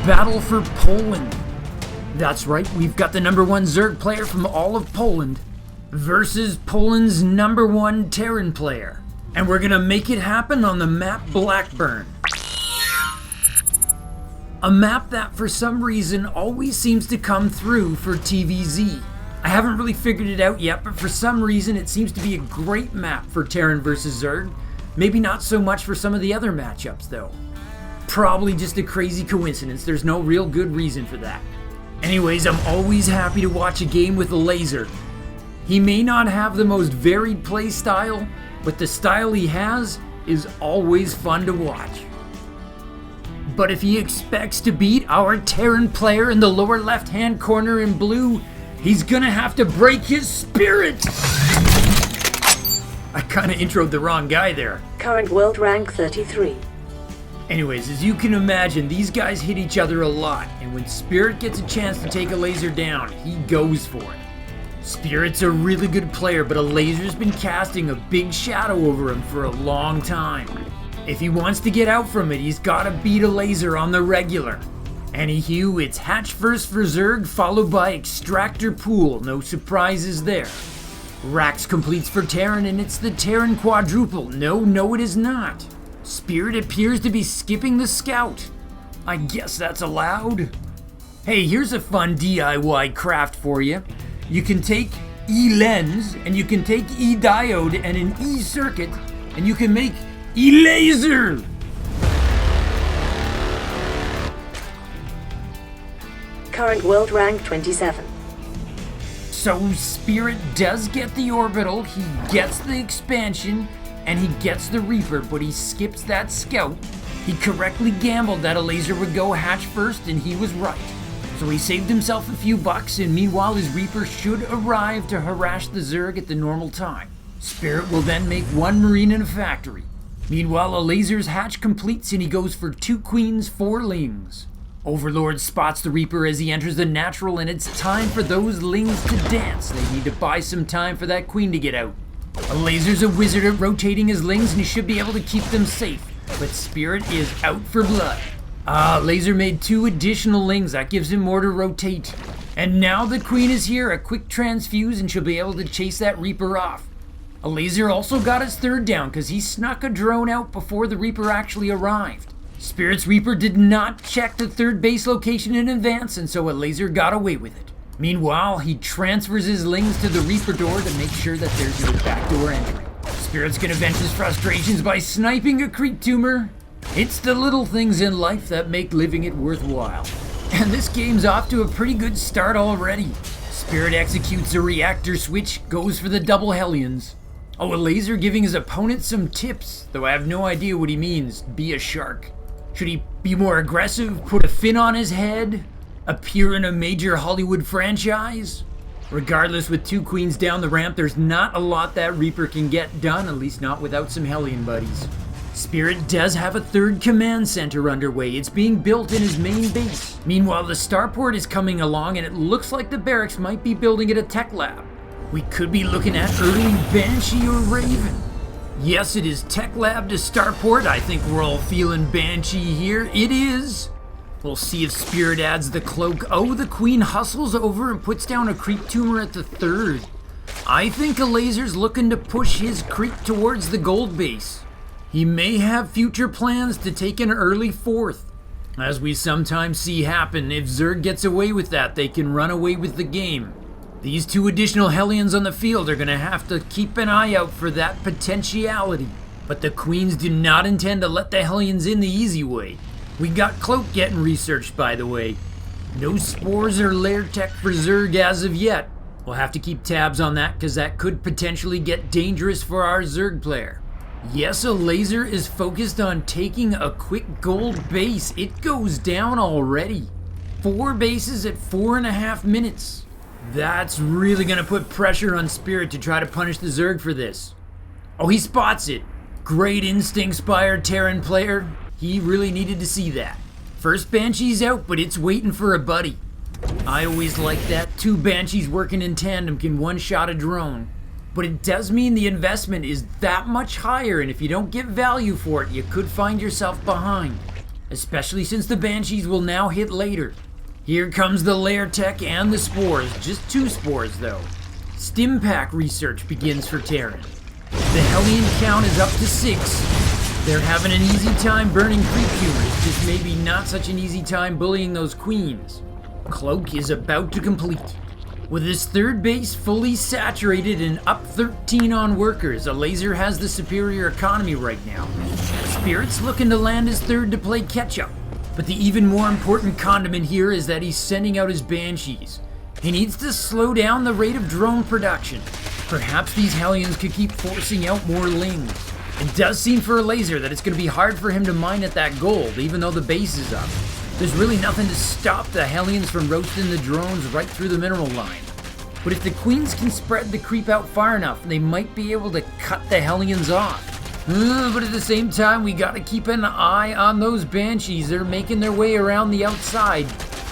battle for Poland. That's right, we've got the #1 Zerg player from all of Poland versus Poland's #1 Terran player. And we're gonna make it happen on the map Blackburn. A map that for some reason always seems to come through for TVZ. I haven't really figured it out yet, but for some reason it seems to be a great map for Terran versus Zerg. Maybe not so much for some of the other matchups though. Probably just a crazy coincidence, there's no real good reason for that. Anyways, I'm always happy to watch a game with Elazer. He may not have the most varied play style, but the style he has is always fun to watch. But if he expects to beat our Terran player in the lower left hand corner in blue, he's gonna have to break his spirit! I kinda introed the wrong guy there. Current world rank 33. Anyways, as you can imagine, these guys hit each other a lot, and when Spirit gets a chance to take Elazer down, he goes for it. Spirit's a really good player, but Elazer's been casting a big shadow over him for a long time. If he wants to get out from it, he's gotta beat Elazer on the regular. Anywho, it's hatch first for Zerg, followed by extractor pool, no surprises there. Rax completes for Terran, and it's the Terran quadruple. No it is not. Spirit appears to be skipping the scout. I guess that's allowed. Hey, here's a fun DIY craft for you. You can take E-lens, and you can take E-diode and an E-circuit, and you can make Elazer! Current world rank 27. So Spirit does get the orbital, he gets the expansion, and he gets the Reaper, but he skips that scout. He correctly gambled that Elazer would go hatch first, and he was right. So he saved himself a few bucks, and meanwhile his Reaper should arrive to harass the Zerg at the normal time. Spirit will then make 1 Marine in a factory. Meanwhile, Elazer's hatch completes and he goes for 2 queens, 4 lings. Overlord spots the Reaper as he enters the natural, and it's time for those lings to dance. They need to buy some time for that queen to get out. Elazer's a wizard at rotating his lings and he should be able to keep them safe, but Spirit is out for blood. Elazer made 2 additional lings, that gives him more to rotate. And now the queen is here, a quick transfuse, and she'll be able to chase that Reaper off. Elazer also got his 3rd down because he snuck a drone out before the Reaper actually arrived. Spirit's Reaper did not check the 3rd base location in advance, and so Elazer got away with it. Meanwhile, he transfers his lings to the Reaper door to make sure that there's no backdoor entry. Spirit's gonna vent his frustrations by sniping a creep tumor. It's the little things in life that make living it worthwhile. And this game's off to a pretty good start already. Spirit executes a reactor switch, goes for the double Hellions. Oh, Elazer giving his opponent some tips, though I have no idea what he means. Be a shark. Should he be more aggressive, put a fin on his head, appear in a major Hollywood franchise? Regardless, with 2 queens down the ramp, there's not a lot that Reaper can get done, at least not without some Hellion buddies. Spirit does have a 3rd command center underway. It's being built in his main base. Meanwhile, the starport is coming along, and it looks like the barracks might be building at a tech lab. We could be looking at early Banshee or Raven. Yes, it is tech lab to starport. I think we're all feeling Banshee here. It is. We'll see if Spirit adds the cloak. Oh, the queen hustles over and puts down a creep tumor at the 3rd. I think Elazer's looking to push his creep towards the gold base. He may have future plans to take an early 4th. As we sometimes see happen, if Zerg gets away with that, they can run away with the game. These 2 additional Hellions on the field are going to have to keep an eye out for that potentiality. But the queens do not intend to let the Hellions in the easy way. We got Cloak getting researched, by the way. No spores or lair tech for Zerg as of yet. We'll have to keep tabs on that because that could potentially get dangerous for our Zerg player. Yes, Elazer is focused on taking a quick gold base. It goes down already. 4 bases at 4.5 minutes. That's really gonna put pressure on Spirit to try to punish the Zerg for this. Oh, he spots it. Great instinct-inspired Terran player. He really needed to see that. First Banshee's out, but it's waiting for a buddy. I always like that. 2 Banshees working in tandem can one-shot a drone. But it does mean the investment is that much higher, and if you don't get value for it, you could find yourself behind. especially since the Banshees will now hit later. Here comes the lair tech and the spores, just 2 spores though. Stim pack research begins for Terran. The Hellion count is up to 6. They're having an easy time burning creep humors, just maybe not such an easy time bullying those queens. Cloak is about to complete. With his 3rd base fully saturated and up 13 on workers, Elazer has the superior economy right now. Spirit's looking to land his 3rd to play catch up. But the even more important condiment here is that he's sending out his Banshees. He needs to slow down the rate of drone production. Perhaps these Hellions could keep forcing out more lings. It does seem for Elazer that it's going to be hard for him to mine at that gold, even though the base is up. There's really nothing to stop the Hellions from roasting the drones right through the mineral line. But if the queens can spread the creep out far enough, they might be able to cut the Hellions off. But at the same time, we gotta keep an eye on those Banshees. They're making their way around the outside.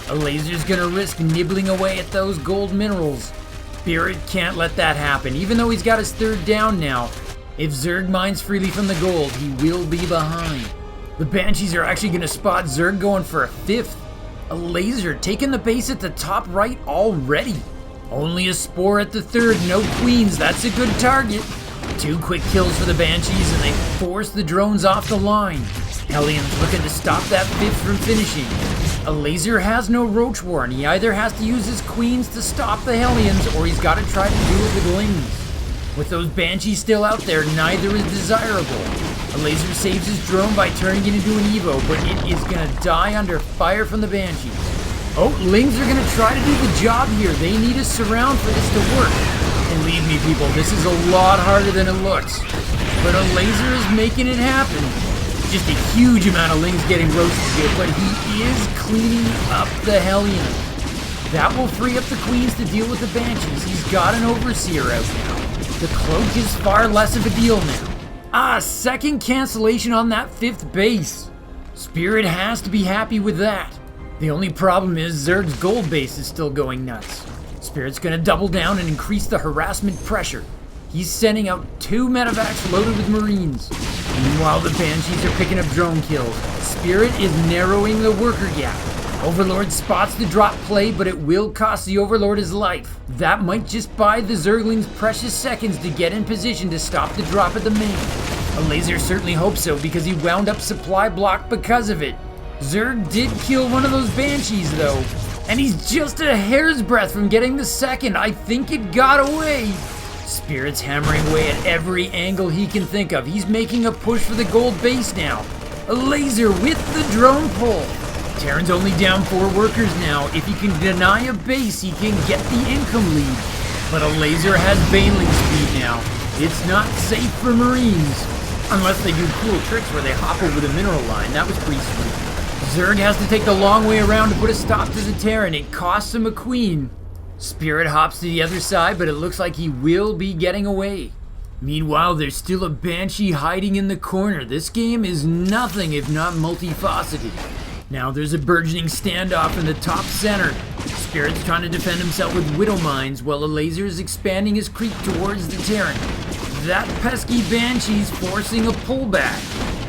Elazer's gonna risk nibbling away at those gold minerals. Spirit can't let that happen, even though he's got his 3rd down now. If Zerg mines freely from the gold, he will be behind. The Banshees are actually gonna spot Zerg going for a 5th. Elazer taking the base at the top right already. Only a spore at the 3rd, no queens, that's a good target. 2 quick kills for the Banshees and they force the drones off the line. Hellions looking to stop that 5th from finishing. Elazer has no Roach War and he either has to use his queens to stop the Hellions or he's got to try to do it with lings. With those Banshees still out there, neither is desirable. Elazer saves his drone by turning it into an Evo, but it is going to die under fire from the Banshees. Oh, lings are going to try to do the job here. They need a surround for this to work. Believe me, people, this is a lot harder than it looks. But Elazer is making it happen. Just a huge amount of lings getting roasted here, but he is cleaning up the Hellion. That will free up the queens to deal with the Banshees. He's got an Overseer out now. The cloak is far less of a deal now. 2nd cancellation on that 5th base. Spirit has to be happy with that. The only problem is Zerg's gold base is still going nuts. Spirit's gonna double down and increase the harassment pressure. He's sending out 2 medevacs loaded with Marines. Meanwhile, the Banshees are picking up drone kills. Spirit is narrowing the worker gap. Overlord spots the drop play, but it will cost the Overlord his life. That might just buy the Zerglings precious seconds to get in position to stop the drop at the main. Elazer certainly hopes so because he wound up supply blocked because of it. Zerg did kill one of those Banshees though, and he's just a hair's breadth from getting the 2nd. I think it got away. Spirit's hammering away at every angle he can think of. He's making a push for the gold base now. Elazer with the drone pull. Terran's only down 4 workers now. If he can deny a base, he can get the income lead. But Elazer has Baneling speed now. It's not safe for Marines. Unless they do cool tricks where they hop over the mineral line. That was pretty sweet. Zerg has to take the long way around to put a stop to the Terran. It costs him a queen. Spirit hops to the other side, but it looks like he will be getting away. Meanwhile, there's still a Banshee hiding in the corner. This game is nothing if not multifaceted. Now there's a burgeoning standoff in the top center. Spirit's trying to defend himself with Widow Mines while Elazer is expanding his creep towards the Terran. That pesky Banshee's forcing a pullback.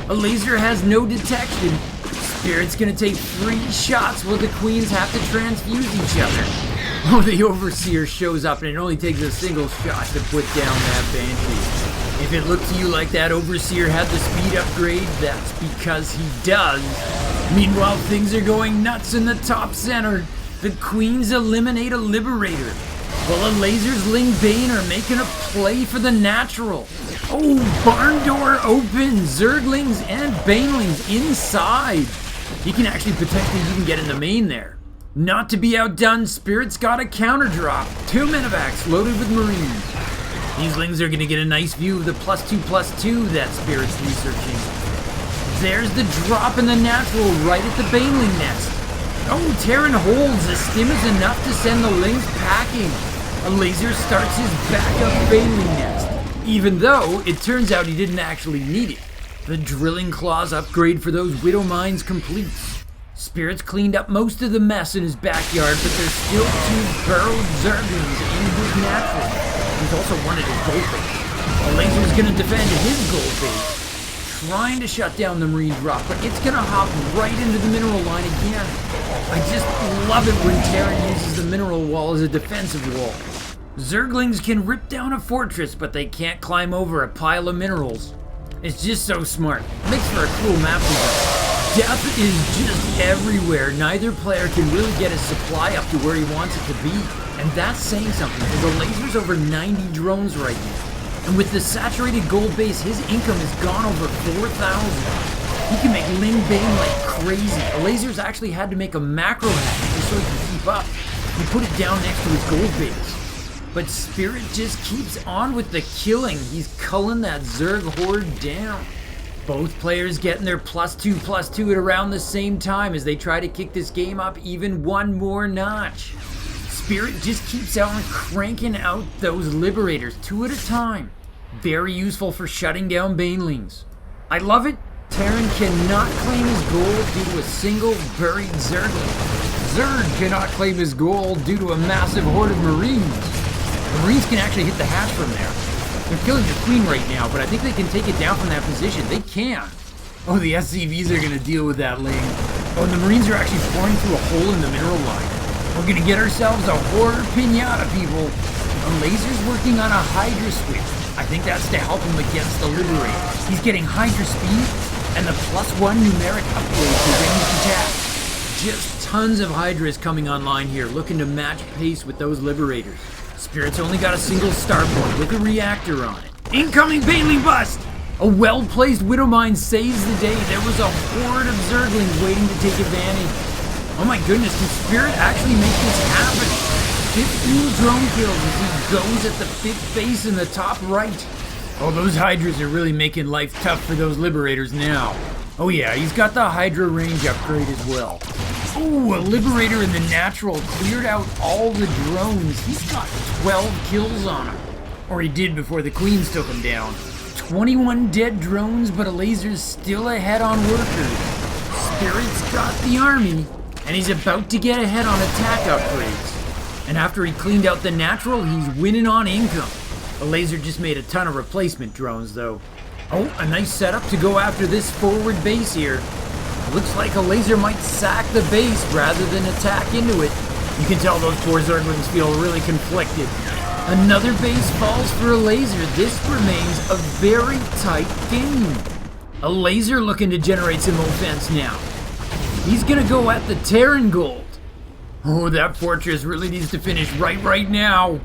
Elazer has no detection. Spirit's gonna take 3 shots while the queens have to transfuse each other. Oh, the Overseer shows up and it only takes a single shot to put down that Banshee. If it looked to you like that Overseer had the speed upgrade, that's because he does. Meanwhile, things are going nuts in the top center. The queens eliminate a Liberator, while Elazer's Ling Bane are making a play for the natural. Oh, barn door open. Zerglings and Banelings inside. He can actually potentially even get in the main there. Not to be outdone, Spirit's got a counter drop. 2 medevacs loaded with Marines. These lings are going to get a nice view of the +2/+2 that Spirit's researching. There's the drop in the natural right at the Baneling nest. Oh, Terran holds. The stim is enough to send the lings packing. Elazer starts his backup Baneling nest, even though it turns out he didn't actually need it. The Drilling Claws upgrade for those Widow Mines completes. Spirit's cleaned up most of the mess in his backyard, but there's still 2 burrowed Zerglings in his natural. He's also one at his gold base. Elazer's gonna defend his gold base. trying to shut down the Marine drop, but it's gonna hop right into the mineral line again. I just love it when Terran uses the mineral wall as a defensive wall. Zerglings can rip down a fortress, but they can't climb over a pile of minerals. It's just so smart. Makes for a cool map design. Death is just everywhere. Neither player can really get his supply up to where he wants it to be. And that's saying something, because the Elazer's over 90 drones right now. And with the saturated gold base, his income has gone over 4,000. He can make Lin Bane like crazy. Elazer's actually had to make a macro hack just so he can keep up. He put it down next to his gold base. But Spirit just keeps on with the killing. He's culling that Zerg horde down. Both players getting their +2/+2 at around the same time as they try to kick this game up even one more notch. Spirit just keeps on cranking out those Liberators 2 at a time. Very useful for shutting down Banelings. I love it. Terran cannot claim his gold due to a single buried Zergling. Zerg cannot claim his gold due to a massive horde of Marines. The Marines can actually hit the hatch from there. They're killing the Queen right now, but I think they can take it down from that position. They can. Oh, the SCVs are going to deal with that lane. Oh, and the Marines are actually pouring through a hole in the mineral line. We're going to get ourselves a horror pinata, people. Elazer's working on a Hydra switch. I think that's to help him against the Liberator. He's getting Hydra speed and the +1 numeric upgrade to ranged attack. Just tons of Hydras coming online here, looking to match pace with those Liberators. Spirit's only got a single starport with a reactor on it. Incoming Baneling bust! A well-placed Widowmine saves the day. There was a horde of Zerglings waiting to take advantage. Oh my goodness, can Spirit actually make this happen? 15 drone kills as he goes at the 5th base in the top right. Oh, those Hydras are really making life tough for those Liberators now. Oh yeah, he's got the Hydra range upgrade as well. Oh, a Liberator in the natural cleared out all the drones. He's got 12 kills on him. Or he did before the Queens took him down. 21 dead drones, but Elazer's still ahead on workers. Spirit's got the army, and he's about to get ahead on attack upgrades. And after he cleaned out the natural, he's winning on income. Elazer just made a ton of replacement drones, though. Oh, a nice setup to go after this forward base here. Looks like Elazer might sack the base rather than attack into it. You can tell those poor Zerglings feel really conflicted. Another base falls for Elazer. This remains a very tight game. Elazer looking to generate some offense now. He's gonna go at the Terran gold. Oh, that fortress really needs to finish right now.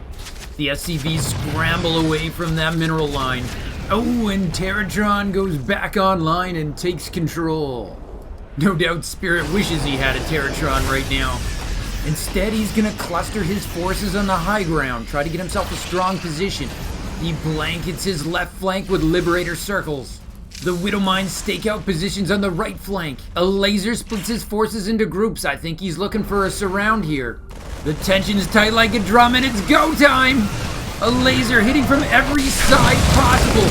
The SCVs scramble away from that mineral line. Oh, and Terratron goes back online and takes control. No doubt Spirit wishes he had a Terratron right now. Instead, he's gonna cluster his forces on the high ground, try to get himself a strong position. He blankets his left flank with Liberator circles. The Widowmine stake out positions on the right flank. Elazer splits his forces into groups. I think he's looking for a surround here. The tension's tight like a drum and it's go time! Elazer hitting from every side possible.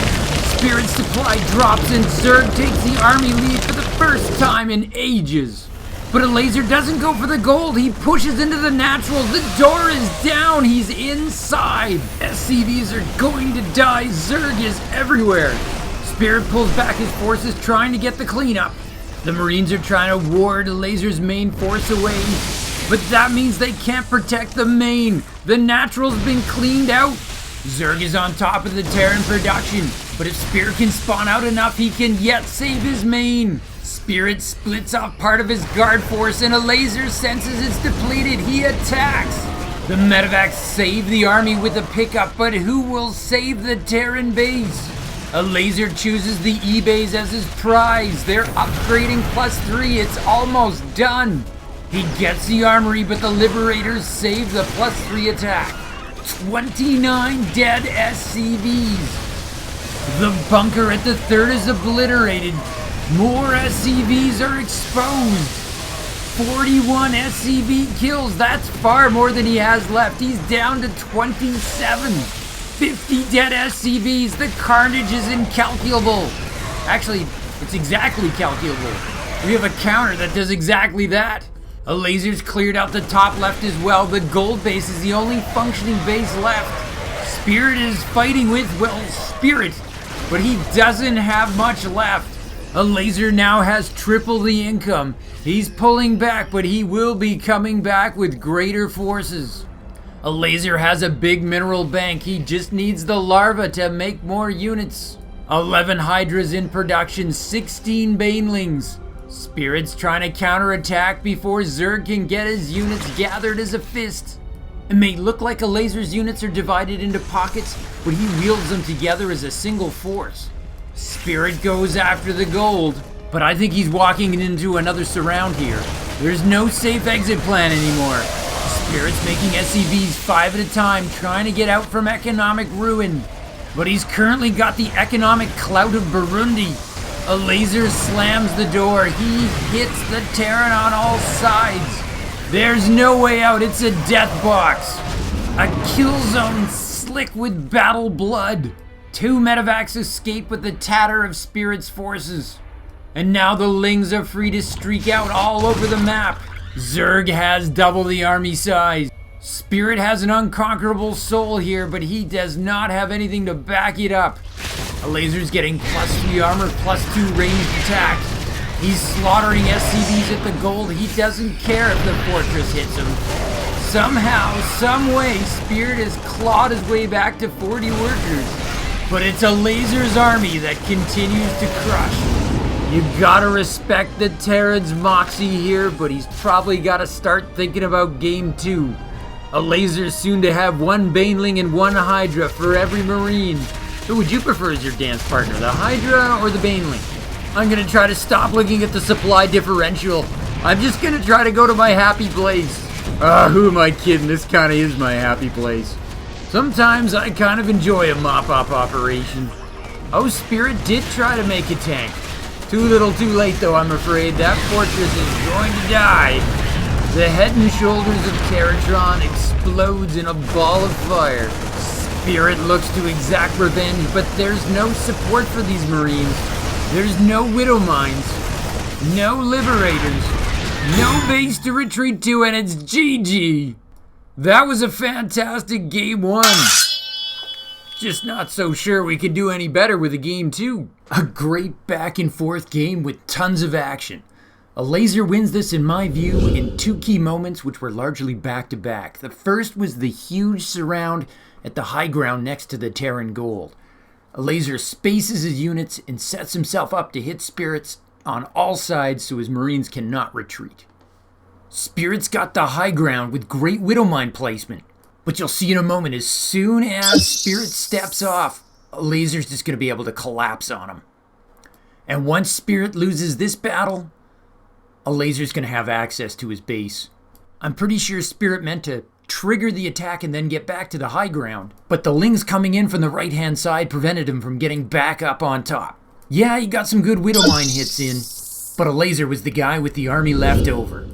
Spirit supply drops and Zerg takes the army lead for the first time in ages. But Elazer doesn't go for the gold. He pushes into the natural. The door is down. He's inside. SCVs are going to die. Zerg is everywhere. Spirit pulls back his forces trying to get the cleanup. The Marines are trying to ward Elazer's main force away. But that means they can't protect the main. The natural's been cleaned out. Zerg is on top of the Terran production. But if Spirit can spawn out enough, he can yet save his main. Spirit splits off part of his guard force and Elazer senses it's depleted. He attacks. The medevacs save the army with a pickup, but who will save the Terran base? Elazer chooses the E-base as his prize. They're upgrading +3. It's almost done. He gets the armory, but the Liberators save the +3 attack. 29 dead SCVs. The bunker at the 3rd is obliterated. More SCVs are exposed. 41 SCV kills. That's far more than he has left. He's down to 27. 50 dead SCVs. The carnage is incalculable. Actually, it's exactly calculable. We have a counter that does exactly that. Elazer's cleared out the top left as well. The gold base is the only functioning base left. Spirit is fighting with, well, Spirit, but he doesn't have much left. Elazer now has triple the income. He's pulling back, but he will be coming back with greater forces. Elazer has a big mineral bank. He just needs the larva to make more units. 11 Hydras in production, 16 Banelings. Spirit's trying to counterattack before Zerg can get his units gathered as a fist. It may look like Elazer's units are divided into pockets, but he wields them together as a single force. Spirit goes after the gold, but I think he's walking into another surround here. There's no safe exit plan anymore. Spirit's making SCVs 5 at a time, trying to get out from economic ruin. But he's currently got the economic clout of Burundi. Elazer slams the door. He hits the Terran on all sides. There's no way out. It's a death box. A kill zone slick with battle blood. 2 medevacs escape with the tatter of Spirit's forces. And now the Lings are free to streak out all over the map. Zerg has double the army size. Spirit has an unconquerable soul here, but he does not have anything to back it up. Elazer's getting +3 armor, +2 ranged attack. He's slaughtering SCVs at the gold. He doesn't care if the fortress hits him. Somehow, some way, Spirit has clawed his way back to 40 workers. But it's Elazer's army that continues to crush. You gotta respect the Terran's moxie here, but he's probably gotta start thinking about game 2. Elazer's soon to have 1 Baneling and 1 Hydra for every Marine. Who would you prefer as your dance partner, the Hydra or the Baneling? I'm gonna try to stop looking at the supply differential. I'm just gonna try to go to my happy place. Who am I kidding? This kinda is my happy place. Sometimes I kind of enjoy a mop-up operation. Oh, Spirit did try to make a tank. Too little too late though, I'm afraid. That fortress is going to die. The head and shoulders of Terratron explodes in a ball of fire. Spirit looks to exact revenge, but there's no support for these Marines. There's no Widow Mines, no Liberators, no base to retreat to, and it's GG. That was a fantastic game 1. Just not so sure we could do any better with a game 2. A great back and forth game with tons of action. Elazer wins this in my view in 2 key moments which were largely back to back. The first was the huge surround at the high ground next to the Terran gold. Elazer spaces his units and sets himself up to hit Spirits on all sides so his Marines cannot retreat. Spirit's got the high ground with great Widowmine placement. But you'll see in a moment, as soon as Spirit steps off, Elazer's just going to be able to collapse on him. And once Spirit loses this battle, Elazer's going to have access to his base. I'm pretty sure Spirit meant to trigger the attack and then get back to the high ground, but the Lings coming in from the right-hand side prevented him from getting back up on top. Yeah, he got some good Widowmine hits in, but Elazer was the guy with the army left over.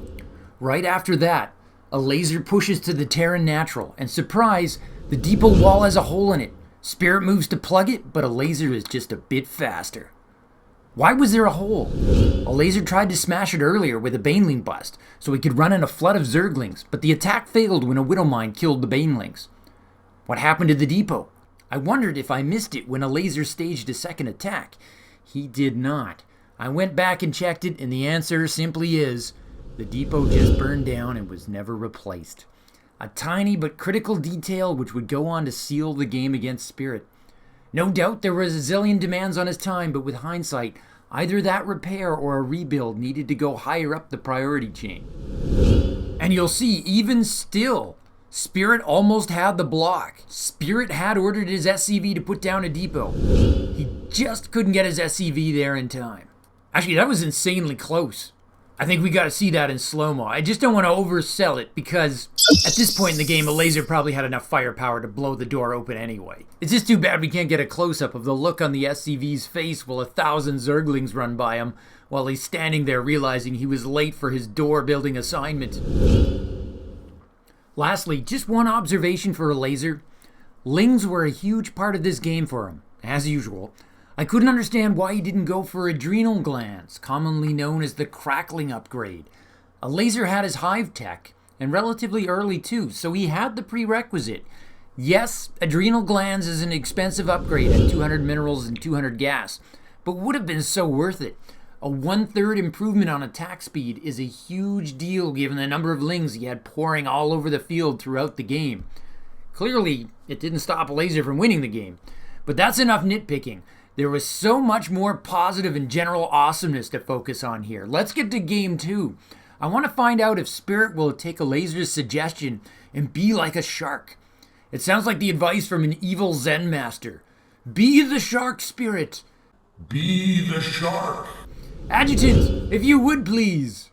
Right after that, Elazer pushes to the Terran natural, and surprise, the depot wall has a hole in it. Spirit moves to plug it, but Elazer is just a bit faster. Why was there a hole? Elazer tried to smash it earlier with a Baneling bust, so he could run in a flood of Zerglings, but the attack failed when a Widowmine killed the Banelings. What happened to the depot? I wondered if I missed it when Elazer staged a second attack. He did not. I went back and checked it, and the answer simply is, the depot just burned down and was never replaced. A tiny but critical detail which would go on to seal the game against Spirit. No doubt there was a zillion demands on his time, but with hindsight, either that repair or a rebuild needed to go higher up the priority chain. And you'll see, even still, Spirit almost had the block. Spirit had ordered his SCV to put down a depot. He just couldn't get his SCV there in time. Actually, that was insanely close. I think we gotta see that in slow-mo. I just don't want to oversell it because at this point in the game, Elazer probably had enough firepower to blow the door open anyway. It's just too bad we can't get a close-up of the look on the SCV's face while 1,000 Zerglings run by him while he's standing there realizing he was late for his door-building assignment. Lastly, just one observation for Elazer. Lings were a huge part of this game for him, as usual. I couldn't understand why he didn't go for adrenal glands, commonly known as the crackling upgrade. Elazer had his hive tech, and relatively early too, so he had the prerequisite. Yes, adrenal glands is an expensive upgrade at 200 minerals and 200 gas, but would have been so worth it. A 1/3 improvement on attack speed is a huge deal given the number of lings he had pouring all over the field throughout the game. Clearly, it didn't stop Elazer from winning the game, but that's enough nitpicking. There was so much more positive and general awesomeness to focus on here. Let's get to game 2. I want to find out if Spirit will take Elazer's suggestion and be like a shark. It sounds like the advice from an evil Zen master. Be the shark, Spirit. Be the shark. Adjutant, if you would please.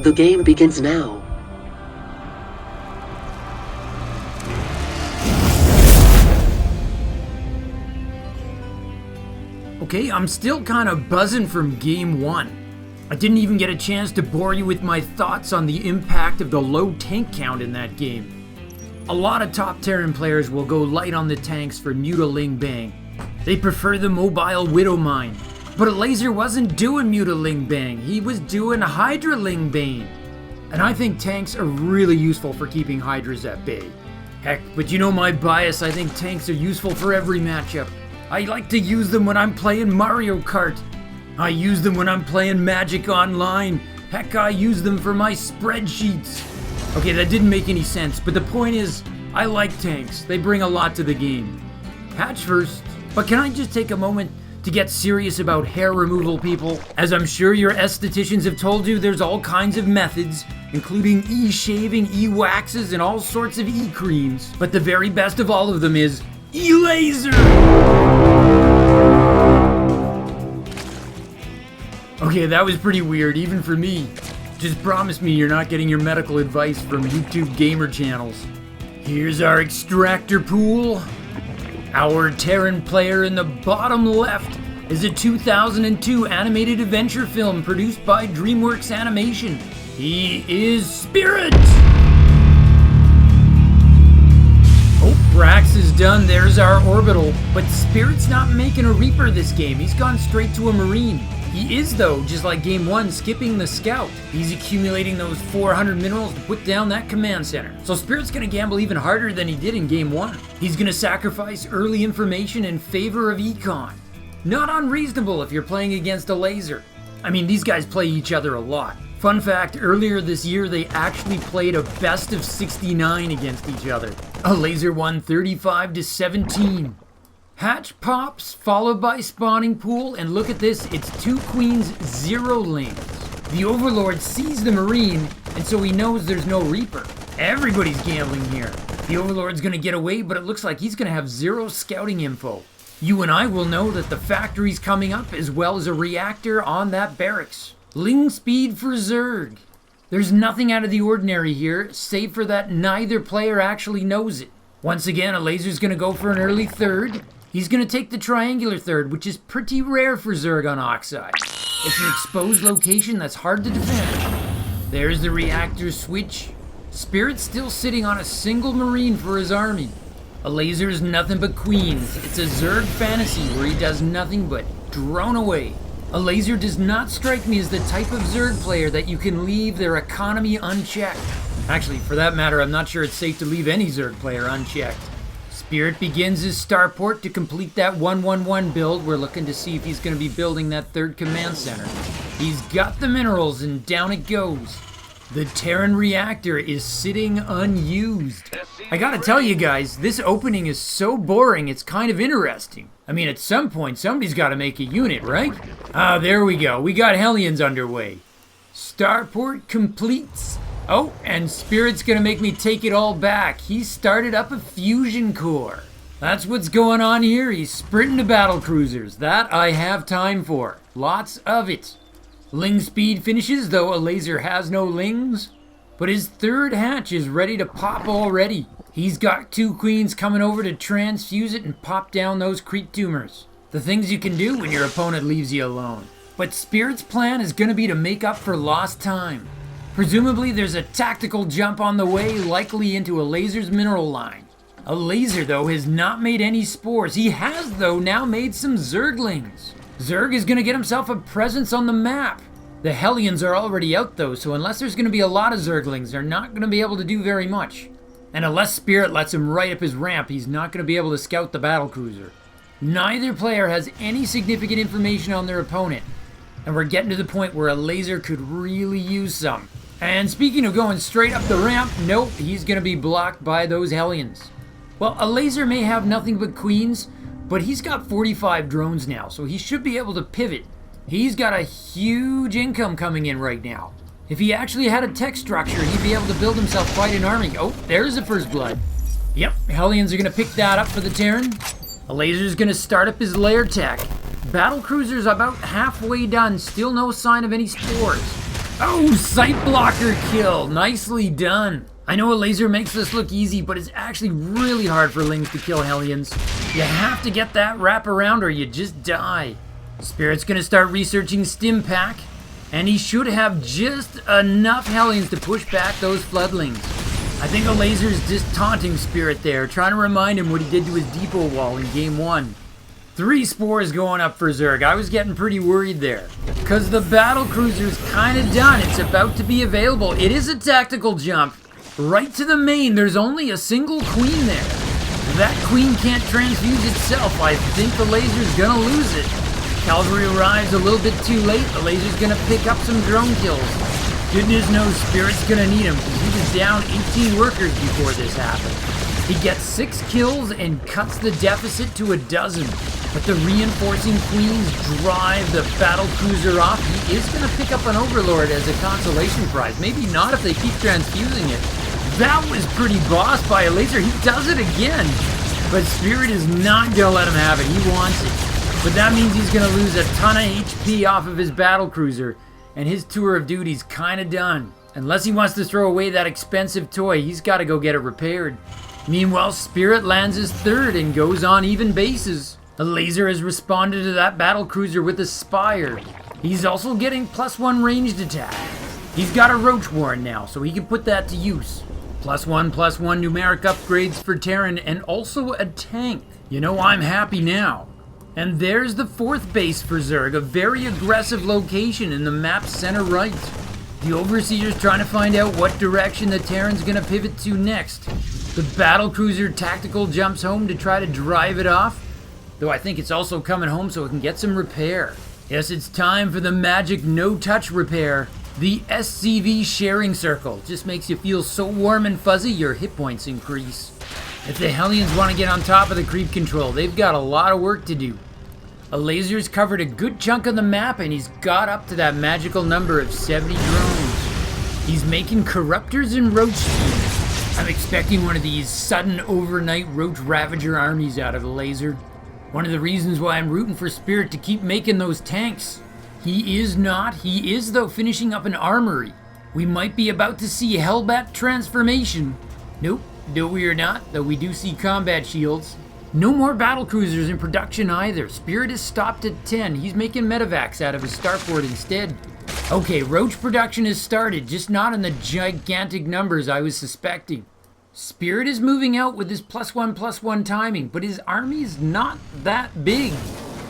The game begins now. Okay, I'm still kind of buzzing from game 1. I didn't even get a chance to bore you with my thoughts on the impact of the low tank count in that game. A lot of top Terran players will go light on the tanks for Mutaling Bang. They prefer the mobile Widow Mine. But Elazer wasn't doing Mutaling Bang, he was doing Hydraling Bane. And I think tanks are really useful for keeping Hydras at bay. Heck, but you know my bias, I think tanks are useful for every matchup. I like to use them when I'm playing Mario Kart. I use them when I'm playing Magic Online. Heck, I use them for my spreadsheets. Okay, that didn't make any sense, but the point is, I like tanks. They bring a lot to the game. Hatch first. But can I just take a moment to get serious about hair removal, people? As I'm sure your estheticians have told you, there's all kinds of methods, including e-shaving, e-waxes, and all sorts of e-creams. But the very best of all of them is Elazer! Okay, that was pretty weird, even for me. Just promise me you're not getting your medical advice from YouTube gamer channels. Here's our extractor pool. Our Terran player in the bottom left is a 2002 animated adventure film produced by DreamWorks Animation. He is Spirit! Oh, Brax is done, there's our orbital. But Spirit's not making a Reaper this game, he's gone straight to a Marine. He is, though, just like Game 1, skipping the Scout. He's accumulating those 400 minerals to put down that command center. So Spirit's gonna gamble even harder than he did in Game 1. He's gonna sacrifice early information in favor of Econ. Not unreasonable if you're playing against Elazer. I mean, these guys play each other a lot. Fun fact, earlier this year they actually played a best of 69 against each other. Elazer won 35-17. Hatch pops, followed by spawning pool, and look at this, it's 2 queens, 0 lings. The Overlord sees the Marine, and so he knows there's no Reaper. Everybody's gambling here. The Overlord's gonna get away, but it looks like he's gonna have 0 scouting info. You and I will know that the factory's coming up, as well as a reactor on that barracks. Ling speed for Zerg. There's nothing out of the ordinary here, save for that neither player actually knows it. Once again, Elazer's gonna go for an early third. He's gonna take the triangular third, which is pretty rare for Zerg on Oxide. It's an exposed location that's hard to defend. There's the reactor switch. Spirit's still sitting on a single Marine for his army. Elazer's nothing but queens. It's a Zerg fantasy where he does nothing but drone away. Elazer does not strike me as the type of Zerg player that you can leave their economy unchecked. Actually, for that matter, I'm not sure it's safe to leave any Zerg player unchecked. Spirit begins his starport to complete that 1-1-1 build. We're looking to see if he's going to be building that third command center. He's got the minerals and down it goes. The Terran reactor is sitting unused. I gotta tell you guys, this opening is so boring it's kind of interesting. I mean, at some point somebody's gotta make a unit, right? Ah, there we go. We got Hellions underway. Starport completes. Oh, and Spirit's gonna make me take it all back. He started up a fusion core. That's what's going on here. He's sprinting to battle cruisers. That I have time for. Lots of it. Ling speed finishes, though Elazer has no lings. But his third hatch is ready to pop already. He's got 2 queens coming over to transfuse it and pop down those creep tumors. The things you can do when your opponent leaves you alone. But Spirit's plan is gonna be to make up for lost time. Presumably there's a tactical jump on the way, likely into Elazer's mineral line. Elazer, though, has not made any spores. He has, though, now made some Zerglings. Zerg is going to get himself a presence on the map. The Hellions are already out though, so unless there's going to be a lot of Zerglings, they're not going to be able to do very much. And unless Spirit lets him right up his ramp, he's not going to be able to scout the battlecruiser. Neither player has any significant information on their opponent, and we're getting to the point where Elazer could really use some. And speaking of going straight up the ramp, nope, he's going to be blocked by those Hellions. Well, Elazer may have nothing but queens, but he's got 45 drones now, so he should be able to pivot. He's got a huge income coming in right now. If he actually had a tech structure, he'd be able to build himself quite an army. Oh, there's the first blood. Yep, Hellions are going to pick that up for the Terran. Elazer's going to start up his lair tech. Battlecruiser's about halfway done, still no sign of any spores. Oh, sight blocker kill, nicely done. I know Elazer makes this look easy, but it's actually really hard for Lings to kill Hellions. You have to get that wrap around or you just die. Spirit's going to start researching Stim Pack, and he should have just enough Hellions to push back those Floodlings. I think Elazer's just taunting Spirit there, trying to remind him what he did to his depot wall in Game 1. 3 spores going up for Zerg. I was getting pretty worried there, because the battlecruiser's kind of done. It's about to be available. It is a tactical jump. Right to the main, there's only a single queen there. That queen can't transfuse itself. I think the Elazer's gonna lose it. Cavalry arrives a little bit too late. The Elazer's gonna pick up some drone kills. Good news knows Spirit's gonna need him, because he was down 18 workers before this happened. He gets 6 kills and cuts the deficit to 12. But the reinforcing queens drive the battlecruiser off. He is gonna pick up an Overlord as a consolation prize. Maybe not if they keep transfusing it. That was pretty boss by Elazer. He does it again. But Spirit is not gonna let him have it. He wants it. But that means he's gonna lose a ton of HP off of his battlecruiser, and his tour of duty's kinda done. Unless he wants to throw away that expensive toy, he's gotta go get it repaired. Meanwhile, Spirit lands his 3rd and goes on even bases. Elazer has responded to that battlecruiser with a Spire. He's also getting +1 ranged attack. He's got a Roach Warren now, so he can put that to use. +1/+1 numeric upgrades for Terran, and also a tank. You know, I'm happy now. And there's the 4th base for Zerg, a very aggressive location in the map's center right. The Overseer's trying to find out what direction the Terran's gonna pivot to next. The battlecruiser tactical jumps home to try to drive it off, though I think it's also coming home so it can get some repair. Yes, it's time for the magic no-touch repair. The SCV sharing circle just makes you feel so warm and fuzzy your hit points increase. If the Hellions want to get on top of the creep control, they've got a lot of work to do. Elazer's covered a good chunk of the map, and he's got up to that magical number of 70 drones. He's making Corruptors and Roach teams. I'm expecting one of these sudden overnight Roach Ravager armies out of Elazer. One of the reasons why I'm rooting for Spirit to keep making those tanks. He is though finishing up an armory. We might be about to see Hellbat transformation. Nope, no we are not, though we do see combat shields. No more battlecruisers in production either. Spirit is stopped at 10. He's making medevacs out of his starport instead. Okay, Roach production has started, just not in the gigantic numbers I was suspecting. Spirit is moving out with his +1/+1 timing, but his army's not that big.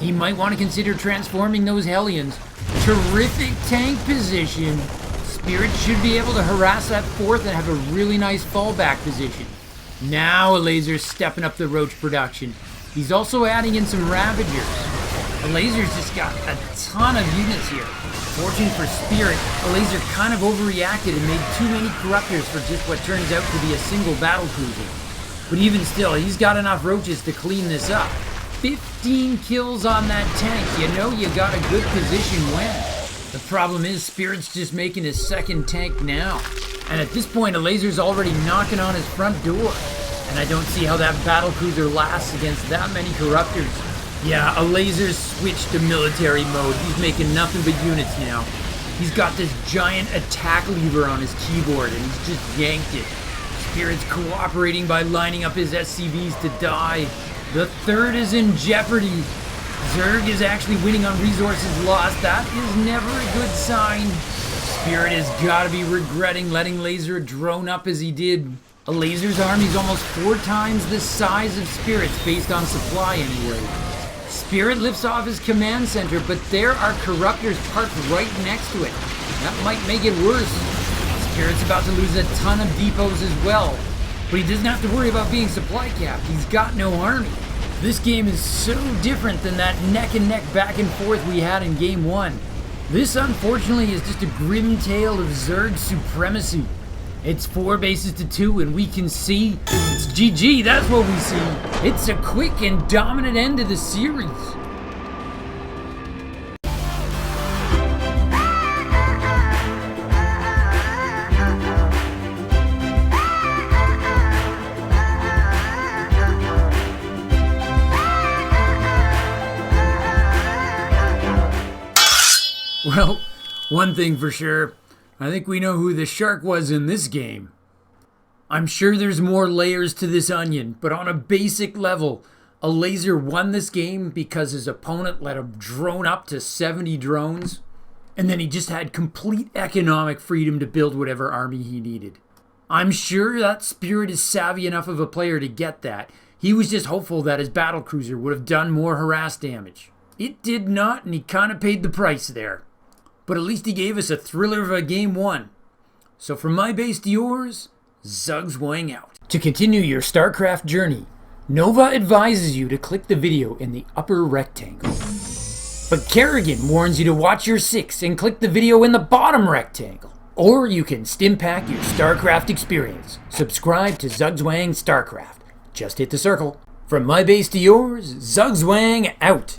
He might want to consider transforming those Hellions. Terrific tank position. Spirit should be able to harass that 4th and have a really nice fallback position. Now Elazer's stepping up the Roach production. He's also adding in some Ravagers. Elazer's just got a ton of units here. Fortune for Spirit, Elazer kind of overreacted and made too many Corruptors for just what turns out to be a single battlecruiser. But even still, he's got enough Roaches to clean this up. 15 kills on that tank. You know you got a good position when. The problem is Spirit's just making his 2nd tank now. And at this point, Elazer's already knocking on his front door. And I don't see how that battlecruiser lasts against that many Corruptors. Yeah, Elazer's switched to military mode. He's making nothing but units now. He's got this giant attack lever on his keyboard and he's just yanked it. Spirit's cooperating by lining up his SCVs to die. The 3rd is in jeopardy. Zerg is actually winning on resources lost. That is never a good sign. Spirit has got to be regretting letting Elazer drone up as he did. Elazer's army's almost 4 times the size of Spirit's based on supply anyway. Spirit lifts off his command center, but there are corruptors parked right next to it. That might make it worse. Spirit's about to lose a ton of depots as well, but he doesn't have to worry about being supply capped. He's got no army. This game is so different than that neck and neck back and forth we had in game 1. This unfortunately is just a grim tale of Zerg supremacy. It's 4 bases to 2 and we can see it's GG, that's what we see. It's a quick and dominant end to the series. Well, one thing for sure, I think we know who the shark was in this game. I'm sure there's more layers to this onion, but on a basic level, Elazer won this game because his opponent let him drone up to 70 drones, and then he just had complete economic freedom to build whatever army he needed. I'm sure that Spirit is savvy enough of a player to get that. He was just hopeful that his battlecruiser would have done more harass damage. It did not, and he kind of paid the price there. But at least he gave us a thriller of a game 1. So from my base to yours, Zugzwang out. To continue your Starcraft journey, Nova advises you to click the video in the upper rectangle. But Kerrigan warns you to watch your 6 and click the video in the bottom rectangle. Or you can stimpack your Starcraft experience. Subscribe to Zugzwang Starcraft. Just hit the circle. From my base to yours, Zugzwang out.